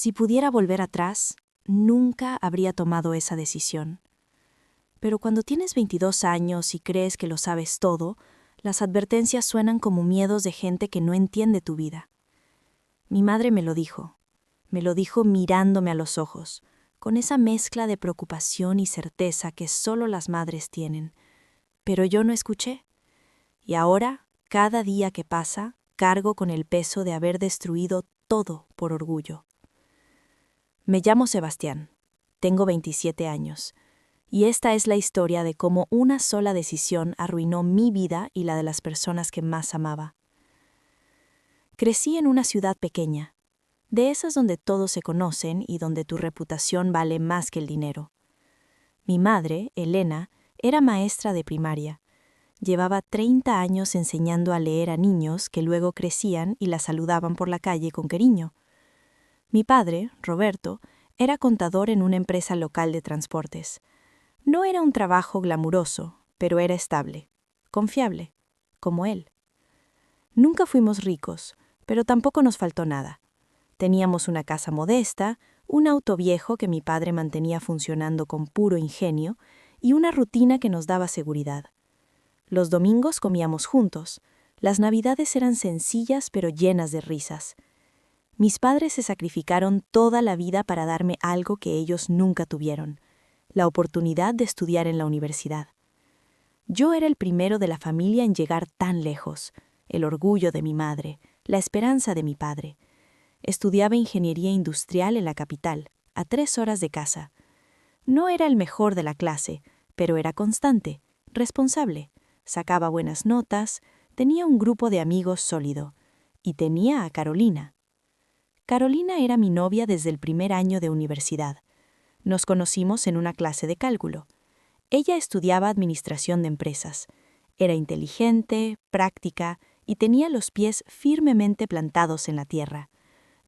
Si pudiera volver atrás, nunca habría tomado esa decisión. Pero cuando tienes 22 años y crees que lo sabes todo, las advertencias suenan como miedos de gente que no entiende tu vida. Mi madre me lo dijo mirándome a los ojos, con esa mezcla de preocupación y certeza que solo las madres tienen. Pero yo no escuché. Y ahora, cada día que pasa, cargo con el peso de haber destruido todo por orgullo. Me llamo Sebastián, tengo 27 años, y esta es la historia de cómo una sola decisión arruinó mi vida y la de las personas que más amaba. Crecí en una ciudad pequeña, de esas donde todos se conocen y donde tu reputación vale más que el dinero. Mi madre, Elena, era maestra de primaria. Llevaba 30 años enseñando a leer a niños que luego crecían y la saludaban por la calle con cariño. Mi padre, Roberto, era contador en una empresa local de transportes. No era un trabajo glamuroso, pero era estable, confiable, como él. Nunca fuimos ricos, pero tampoco nos faltó nada. Teníamos una casa modesta, un auto viejo que mi padre mantenía funcionando con puro ingenio y una rutina que nos daba seguridad. Los domingos comíamos juntos. Las navidades eran sencillas pero llenas de risas. Mis padres se sacrificaron toda la vida para darme algo que ellos nunca tuvieron, la oportunidad de estudiar en la universidad. Yo era el primero de la familia en llegar tan lejos, el orgullo de mi madre, la esperanza de mi padre. Estudiaba ingeniería industrial en la capital, a 3 horas de casa. No era el mejor de la clase, pero era constante, responsable, sacaba buenas notas, tenía un grupo de amigos sólido, y tenía a Carolina. Carolina era mi novia desde el primer año de universidad. Nos conocimos en una clase de cálculo. Ella estudiaba administración de empresas. Era inteligente, práctica y tenía los pies firmemente plantados en la tierra.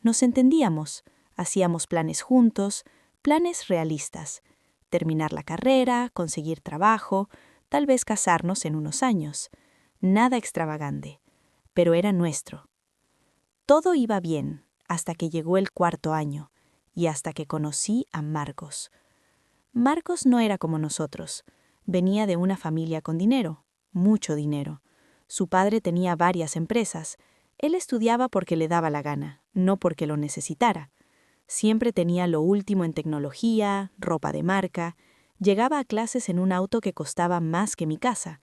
Nos entendíamos, hacíamos planes juntos, planes realistas. Terminar la carrera, conseguir trabajo, tal vez casarnos en unos años. Nada extravagante, pero era nuestro. Todo iba bien hasta que llegó el 4.º año y hasta que conocí a Marcos. Marcos no era como nosotros. Venía de una familia con dinero, mucho dinero. Su padre tenía varias empresas. Él estudiaba porque le daba la gana, no porque lo necesitara. Siempre tenía lo último en tecnología, ropa de marca. Llegaba a clases en un auto que costaba más que mi casa.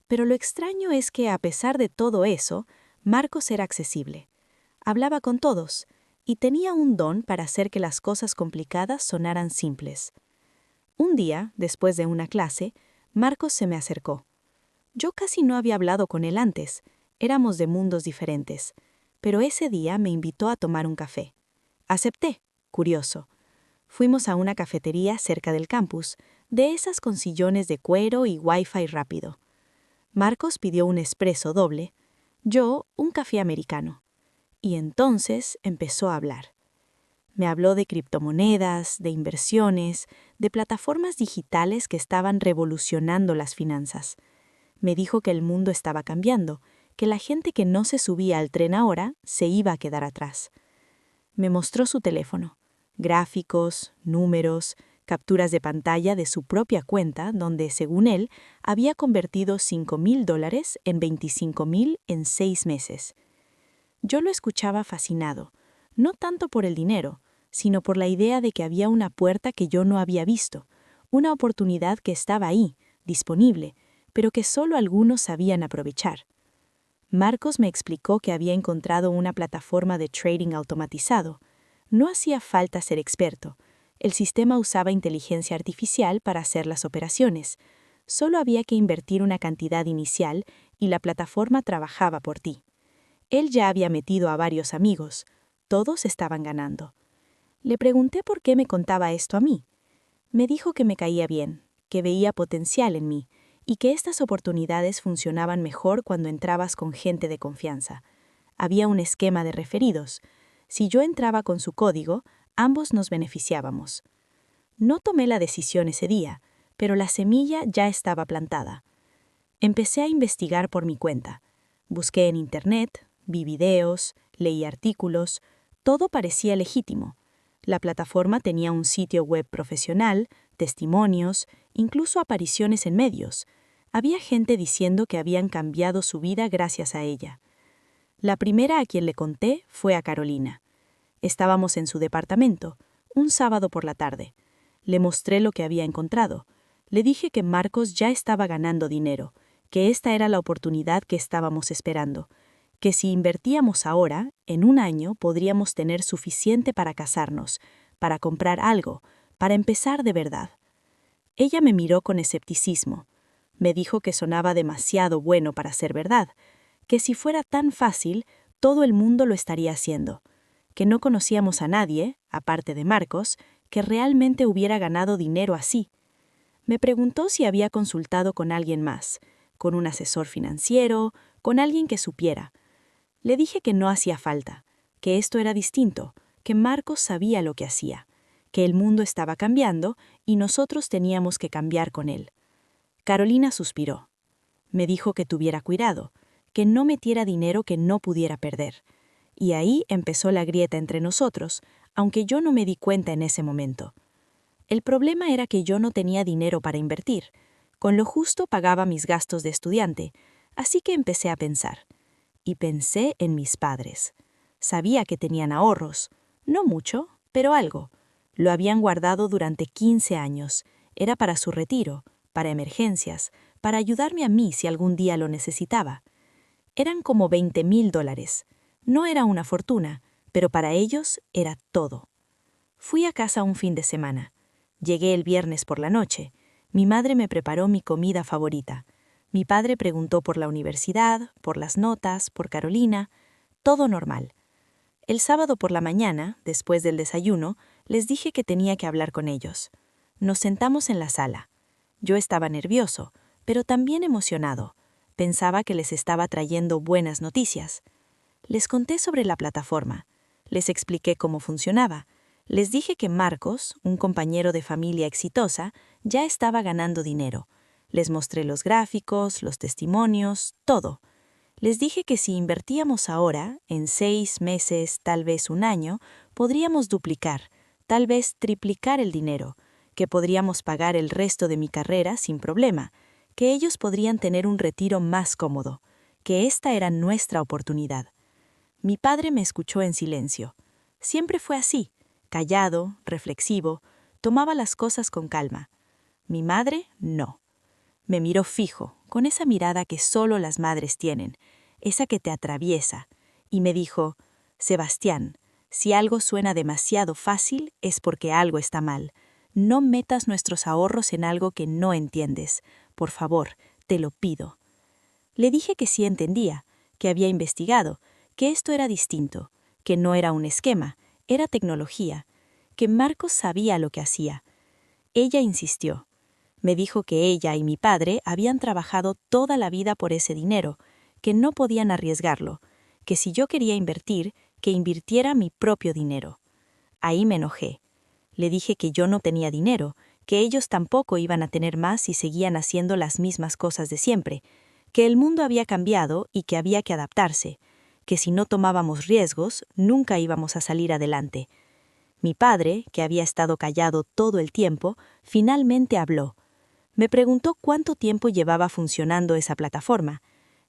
Pero lo extraño es que, a pesar de todo eso, Marcos era accesible. Hablaba con todos y tenía un don para hacer que las cosas complicadas sonaran simples. Un día, después de una clase, Marcos se me acercó. Yo casi no había hablado con él antes, éramos de mundos diferentes, pero ese día me invitó a tomar un café. Acepté, curioso. Fuimos a una cafetería cerca del campus, de esas con sillones de cuero y wifi rápido. Marcos pidió un espresso doble, yo un café americano. Y entonces empezó a hablar. Me habló de criptomonedas, de inversiones, de plataformas digitales que estaban revolucionando las finanzas. Me dijo que el mundo estaba cambiando, que la gente que no se subía al tren ahora se iba a quedar atrás. Me mostró su teléfono, gráficos, números, capturas de pantalla de su propia cuenta, donde, según él, había convertido $5,000 en 25,000 en 6 meses. Yo lo escuchaba fascinado, no tanto por el dinero, sino por la idea de que había una puerta que yo no había visto, una oportunidad que estaba ahí, disponible, pero que solo algunos sabían aprovechar. Marcos me explicó que había encontrado una plataforma de trading automatizado. No hacía falta ser experto. El sistema usaba inteligencia artificial para hacer las operaciones. Solo había que invertir una cantidad inicial y la plataforma trabajaba por ti. Él ya había metido a varios amigos. Todos estaban ganando. Le pregunté por qué me contaba esto a mí. Me dijo que me caía bien, que veía potencial en mí y que estas oportunidades funcionaban mejor cuando entrabas con gente de confianza. Había un esquema de referidos. Si yo entraba con su código, ambos nos beneficiábamos. No tomé la decisión ese día, pero la semilla ya estaba plantada. Empecé a investigar por mi cuenta. Busqué en Internet, vi videos, leí artículos, todo parecía legítimo. La plataforma tenía un sitio web profesional, testimonios, incluso apariciones en medios. Había gente diciendo que habían cambiado su vida gracias a ella. La primera a quien le conté fue a Carolina. Estábamos en su departamento, un sábado por la tarde. Le mostré lo que había encontrado. Le dije que Marcos ya estaba ganando dinero, que esta era la oportunidad que estábamos esperando, que si invertíamos ahora, en un año podríamos tener suficiente para casarnos, para comprar algo, para empezar de verdad. Ella me miró con escepticismo. Me dijo que sonaba demasiado bueno para ser verdad, que si fuera tan fácil, todo el mundo lo estaría haciendo, que no conocíamos a nadie, aparte de Marcos, que realmente hubiera ganado dinero así. Me preguntó si había consultado con alguien más, con un asesor financiero, con alguien que supiera. Le dije que no hacía falta, que esto era distinto, que Marcos sabía lo que hacía, que el mundo estaba cambiando y nosotros teníamos que cambiar con él. Carolina suspiró. Me dijo que tuviera cuidado, que no metiera dinero que no pudiera perder. Y ahí empezó la grieta entre nosotros, aunque yo no me di cuenta en ese momento. El problema era que yo no tenía dinero para invertir. Con lo justo pagaba mis gastos de estudiante, así que empecé a pensar. Y pensé en mis padres. Sabía que tenían ahorros, no mucho, pero algo. Lo habían guardado durante 15 años. Era para su retiro, para emergencias, para ayudarme a mí si algún día lo necesitaba. Eran como $20,000. No era una fortuna, pero para ellos era todo. Fui a casa un fin de semana. Llegué el viernes por la noche. Mi madre me preparó mi comida favorita. Mi padre preguntó por la universidad, por las notas, por Carolina. Todo normal. El sábado por la mañana, después del desayuno, les dije que tenía que hablar con ellos. Nos sentamos en la sala. Yo estaba nervioso, pero también emocionado. Pensaba que les estaba trayendo buenas noticias. Les conté sobre la plataforma. Les expliqué cómo funcionaba. Les dije que Marcos, un compañero de familia exitosa, ya estaba ganando dinero. Les mostré los gráficos, los testimonios, todo. Les dije que si invertíamos ahora, en 6 meses, tal vez un año, podríamos duplicar, tal vez triplicar el dinero, que podríamos pagar el resto de mi carrera sin problema, que ellos podrían tener un retiro más cómodo, que esta era nuestra oportunidad. Mi padre me escuchó en silencio. Siempre fue así, callado, reflexivo, tomaba las cosas con calma. Mi madre, no. Me miró fijo, con esa mirada que solo las madres tienen, esa que te atraviesa, y me dijo, Sebastián, si algo suena demasiado fácil es porque algo está mal. No metas nuestros ahorros en algo que no entiendes. Por favor, te lo pido. Le dije que sí entendía, que había investigado, que esto era distinto, que no era un esquema, era tecnología, que Marcos sabía lo que hacía. Ella insistió. Me dijo que ella y mi padre habían trabajado toda la vida por ese dinero, que no podían arriesgarlo, que si yo quería invertir, que invirtiera mi propio dinero. Ahí me enojé. Le dije que yo no tenía dinero, que ellos tampoco iban a tener más si seguían haciendo las mismas cosas de siempre, que el mundo había cambiado y que había que adaptarse, que si no tomábamos riesgos, nunca íbamos a salir adelante. Mi padre, que había estado callado todo el tiempo, finalmente habló. Me preguntó cuánto tiempo llevaba funcionando esa plataforma.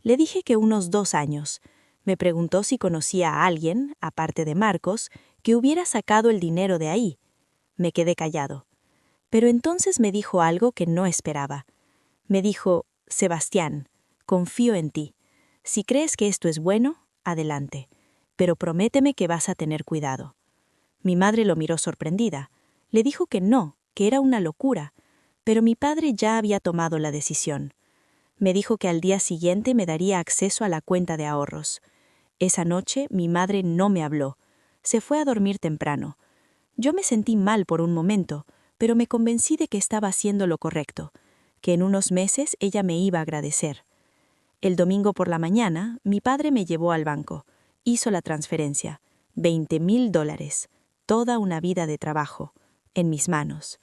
Le dije que unos 2 años. Me preguntó si conocía a alguien, aparte de Marcos, que hubiera sacado el dinero de ahí. Me quedé callado. Pero entonces me dijo algo que no esperaba. Me dijo, Sebastián, confío en ti. Si crees que esto es bueno, adelante. Pero prométeme que vas a tener cuidado. Mi madre lo miró sorprendida. Le dijo que no, que era una locura. Pero mi padre ya había tomado la decisión. Me dijo que al día siguiente me daría acceso a la cuenta de ahorros. Esa noche mi madre no me habló. Se fue a dormir temprano. Yo me sentí mal por un momento, pero me convencí de que estaba haciendo lo correcto, que en unos meses ella me iba a agradecer. El domingo por la mañana, mi padre me llevó al banco. Hizo la transferencia. $20,000. Toda una vida de trabajo. En mis manos.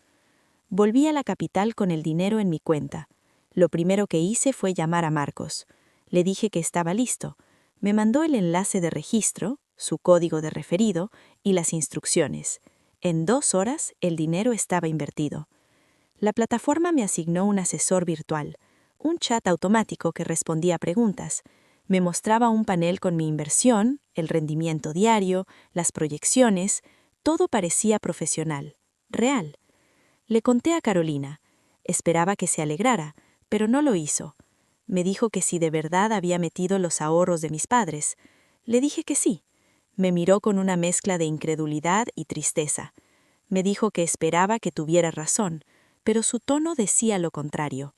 Volví a la capital con el dinero en mi cuenta. Lo primero que hice fue llamar a Marcos. Le dije que estaba listo. Me mandó el enlace de registro, su código de referido y las instrucciones. En 2 horas, el dinero estaba invertido. La plataforma me asignó un asesor virtual, un chat automático que respondía a preguntas. Me mostraba un panel con mi inversión, el rendimiento diario, las proyecciones. Todo parecía profesional, real. Le conté a Carolina. Esperaba que se alegrara, pero no lo hizo. Me dijo que si de verdad había metido los ahorros de mis padres. Le dije que sí. Me miró con una mezcla de incredulidad y tristeza. Me dijo que esperaba que tuviera razón, pero su tono decía lo contrario.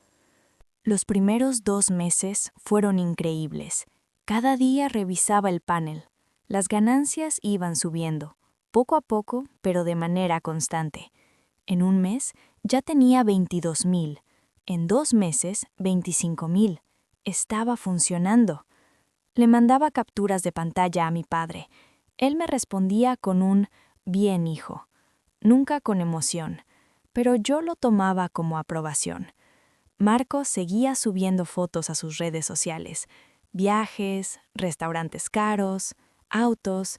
Los primeros 2 meses fueron increíbles. Cada día revisaba el panel. Las ganancias iban subiendo, poco a poco, pero de manera constante. En un mes ya tenía 22,000. En 2 meses, 25,000. Estaba funcionando. Le mandaba capturas de pantalla a mi padre. Él me respondía con un «bien, hijo», nunca con emoción, pero yo lo tomaba como aprobación. Marcos seguía subiendo fotos a sus redes sociales, viajes, restaurantes caros, autos,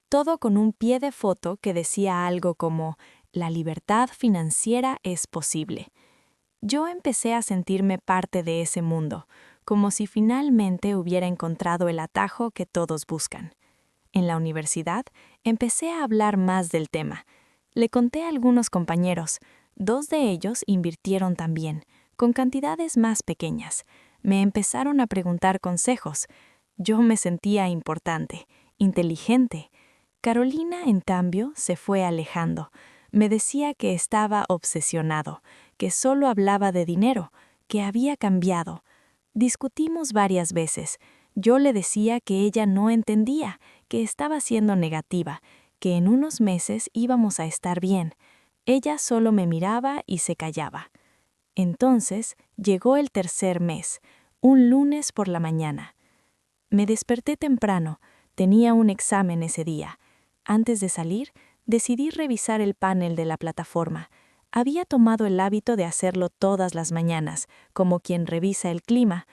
todo con un pie de foto que decía algo como «La libertad financiera es posible». Yo empecé a sentirme parte de ese mundo, como si finalmente hubiera encontrado el atajo que todos buscan. En la universidad empecé a hablar más del tema. Le conté a algunos compañeros. 2 de ellos invirtieron también, con cantidades más pequeñas. Me empezaron a preguntar consejos. Yo me sentía importante, inteligente. Carolina, en cambio, se fue alejando. Me decía que estaba obsesionado, que solo hablaba de dinero, que había cambiado. Discutimos varias veces. Yo le decía que ella no entendía, que estaba siendo negativa, que en unos meses íbamos a estar bien. Ella solo me miraba y se callaba. Entonces llegó el 3er mes, un lunes por la mañana. Me desperté temprano, tenía un examen ese día. Antes de salir, decidí revisar el panel de la plataforma. Había tomado el hábito de hacerlo todas las mañanas, como quien revisa el clima,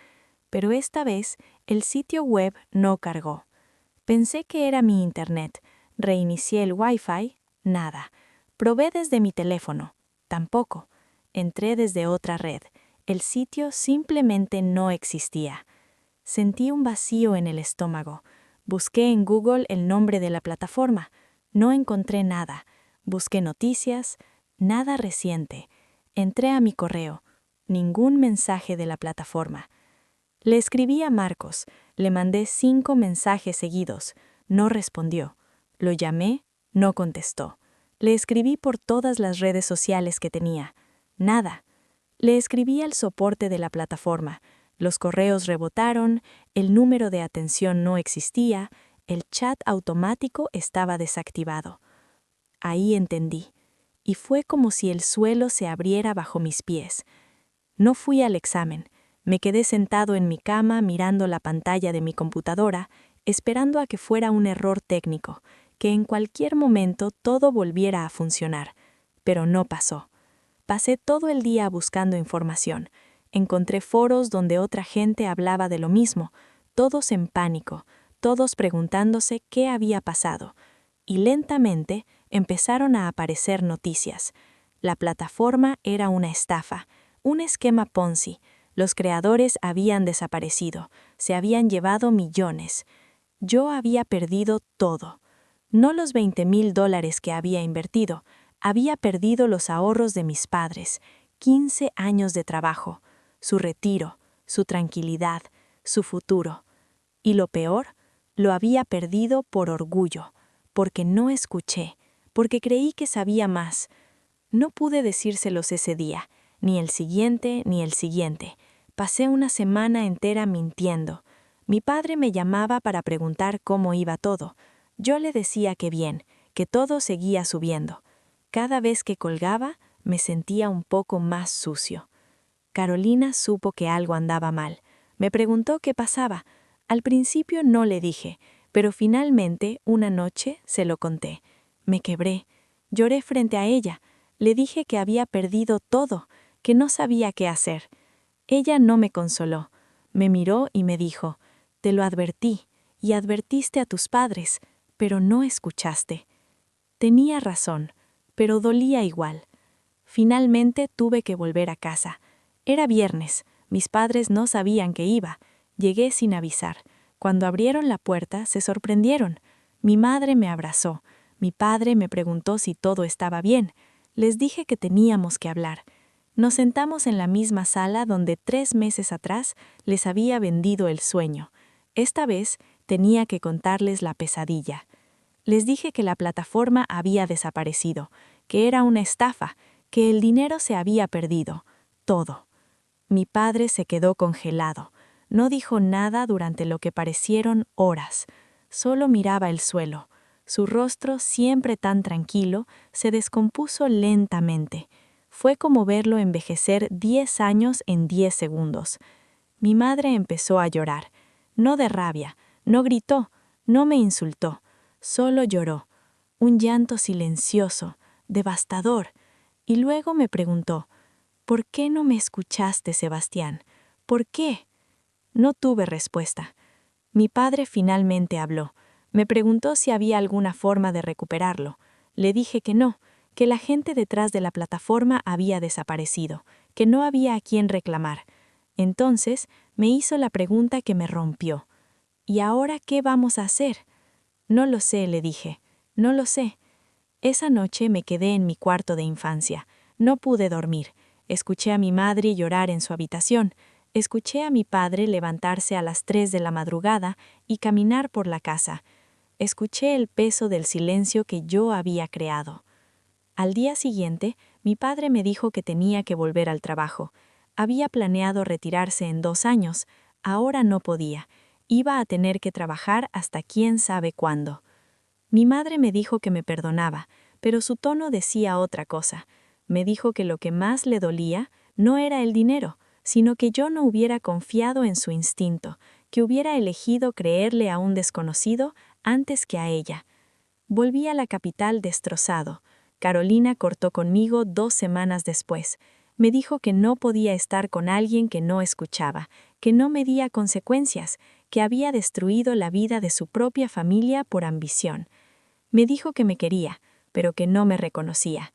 pero esta vez el sitio web no cargó. Pensé que era mi internet. Reinicié el Wi-Fi, nada. Probé desde mi teléfono, tampoco. Entré desde otra red. El sitio simplemente no existía. Sentí un vacío en el estómago. Busqué en Google el nombre de la plataforma. No encontré nada. Busqué noticias, nada reciente. Entré a mi correo. Ningún mensaje de la plataforma. Le escribí a Marcos. Le mandé 5 mensajes seguidos. No respondió. Lo llamé, no contestó. Le escribí por todas las redes sociales que tenía. Nada. Le escribí al soporte de la plataforma. Los correos rebotaron, el número de atención no existía, el chat automático estaba desactivado. Ahí entendí, y fue como si el suelo se abriera bajo mis pies. No fui al examen, me quedé sentado en mi cama mirando la pantalla de mi computadora, esperando a que fuera un error técnico, que en cualquier momento todo volviera a funcionar, pero no pasó. Pasé todo el día buscando información. Encontré foros donde otra gente hablaba de lo mismo, todos en pánico, todos preguntándose qué había pasado. Y lentamente empezaron a aparecer noticias. La plataforma era una estafa, un esquema Ponzi. Los creadores habían desaparecido, se habían llevado millones. Yo había perdido todo. No los $20,000 que había invertido, había perdido los ahorros de mis padres, 15 años de trabajo, su retiro, su tranquilidad, su futuro. Y lo peor, lo había perdido por orgullo, porque no escuché, porque creí que sabía más. No pude decírselos ese día, ni el siguiente, ni el siguiente. Pasé una semana entera mintiendo. Mi padre me llamaba para preguntar cómo iba todo. Yo le decía que bien, que todo seguía subiendo. Cada vez que colgaba, me sentía un poco más sucio. Carolina supo que algo andaba mal. Me preguntó qué pasaba. Al principio no le dije, pero finalmente, una noche, se lo conté. Me quebré. Lloré frente a ella. Le dije que había perdido todo, que no sabía qué hacer. Ella no me consoló. Me miró y me dijo, «Te lo advertí, y advertiste a tus padres, pero no escuchaste». Tenía razón. pero dolía igual. Finalmente tuve que volver a casa. Era viernes, mis padres no sabían que iba. Llegué sin avisar. Cuando abrieron la puerta, se sorprendieron. Mi madre me abrazó. Mi padre me preguntó si todo estaba bien. Les dije que teníamos que hablar. Nos sentamos en la misma sala donde 3 meses atrás les había vendido el sueño. Esta vez tenía que contarles la pesadilla. Les dije que la plataforma había desaparecido, que era una estafa, que el dinero se había perdido. Todo. Mi padre se quedó congelado. No dijo nada durante lo que parecieron horas. Solo miraba el suelo. Su rostro, siempre tan tranquilo, se descompuso lentamente. Fue como verlo envejecer 10 años en 10 segundos. Mi madre empezó a llorar. No de rabia, no gritó, no me insultó. Solo lloró. Un llanto silencioso, devastador. Y luego me preguntó, ¿por qué no me escuchaste, Sebastián? ¿Por qué? No tuve respuesta. Mi padre finalmente habló. Me preguntó si había alguna forma de recuperarlo. Le dije que no, que la gente detrás de la plataforma había desaparecido, que no había a quién reclamar. Entonces me hizo la pregunta que me rompió. ¿Y ahora qué vamos a hacer? No lo sé, le dije. No lo sé. Esa noche me quedé en mi cuarto de infancia. No pude dormir. Escuché a mi madre llorar en su habitación. Escuché a mi padre levantarse a las 3 de la madrugada y caminar por la casa. Escuché el peso del silencio que yo había creado. Al día siguiente, mi padre me dijo que tenía que volver al trabajo. Había planeado retirarse en 2 años. Ahora no podía. Iba a tener que trabajar hasta quién sabe cuándo. Mi madre me dijo que me perdonaba, pero su tono decía otra cosa. Me dijo que lo que más le dolía no era el dinero, sino que yo no hubiera confiado en su instinto, que hubiera elegido creerle a un desconocido antes que a ella. Volví a la capital destrozado. Carolina cortó conmigo 2 semanas después. Me dijo que no podía estar con alguien que no escuchaba, que no medía consecuencias, que había destruido la vida de su propia familia por ambición. Me dijo que me quería, pero que no me reconocía.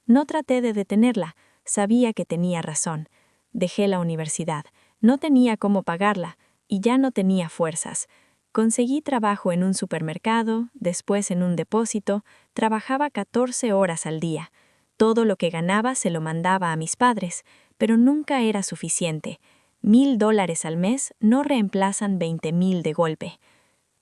No traté de detenerla, sabía que tenía razón. Dejé la universidad, no tenía cómo pagarla, y ya no tenía fuerzas. Conseguí trabajo en un supermercado, después en un depósito, trabajaba 14 horas al día. Todo lo que ganaba se lo mandaba a mis padres, pero nunca era suficiente. $1,000 al mes no reemplazan 20,000 de golpe.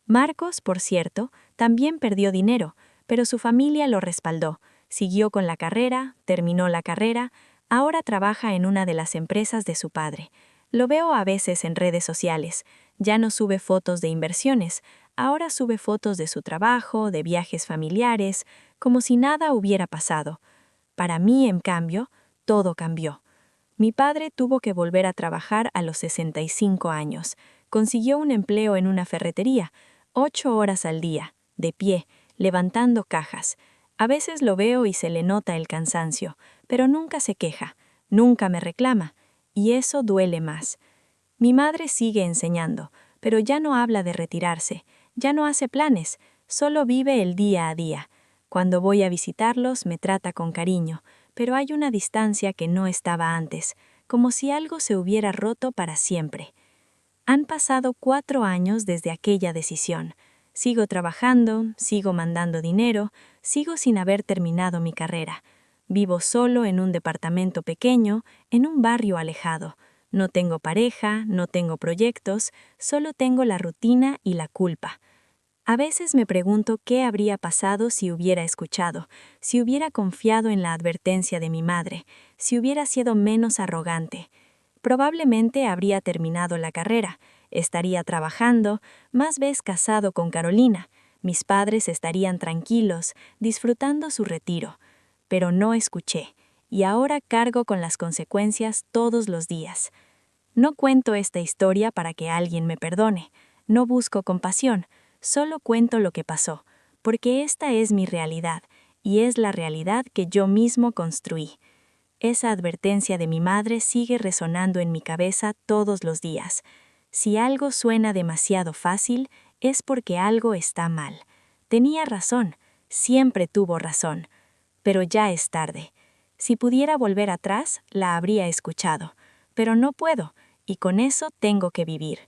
Marcos, por cierto, también perdió dinero, pero su familia lo respaldó. Siguió con la carrera, terminó la carrera, ahora trabaja en una de las empresas de su padre. Lo veo a veces en redes sociales. Ya no sube fotos de inversiones, ahora sube fotos de su trabajo, de viajes familiares, como si nada hubiera pasado. Para mí, en cambio, todo cambió. Mi padre tuvo que volver a trabajar a los 65 años. Consiguió un empleo en una ferretería, 8 horas al día, de pie, levantando cajas. A veces lo veo y se le nota el cansancio, pero nunca se queja, nunca me reclama, y eso duele más. Mi madre sigue enseñando, pero ya no habla de retirarse, ya no hace planes, solo vive el día a día. Cuando voy a visitarlos me trata con cariño, pero hay una distancia que no estaba antes, como si algo se hubiera roto para siempre. Han pasado 4 años desde aquella decisión. Sigo trabajando, sigo mandando dinero, sigo sin haber terminado mi carrera. Vivo solo en un departamento pequeño, en un barrio alejado. No tengo pareja, no tengo proyectos, solo tengo la rutina y la culpa. A veces me pregunto qué habría pasado si hubiera escuchado, si hubiera confiado en la advertencia de mi madre, si hubiera sido menos arrogante. Probablemente habría terminado la carrera, estaría trabajando, más vez casado con Carolina. Mis padres estarían tranquilos, disfrutando su retiro. Pero no escuché, y ahora cargo con las consecuencias todos los días. No cuento esta historia para que alguien me perdone, no busco compasión, solo cuento lo que pasó, porque esta es mi realidad, y es la realidad que yo mismo construí. Esa advertencia de mi madre sigue resonando en mi cabeza todos los días. Si algo suena demasiado fácil, es porque algo está mal. Tenía razón, siempre tuvo razón. pero ya es tarde. Si pudiera volver atrás, la habría escuchado, pero no puedo, y con eso tengo que vivir.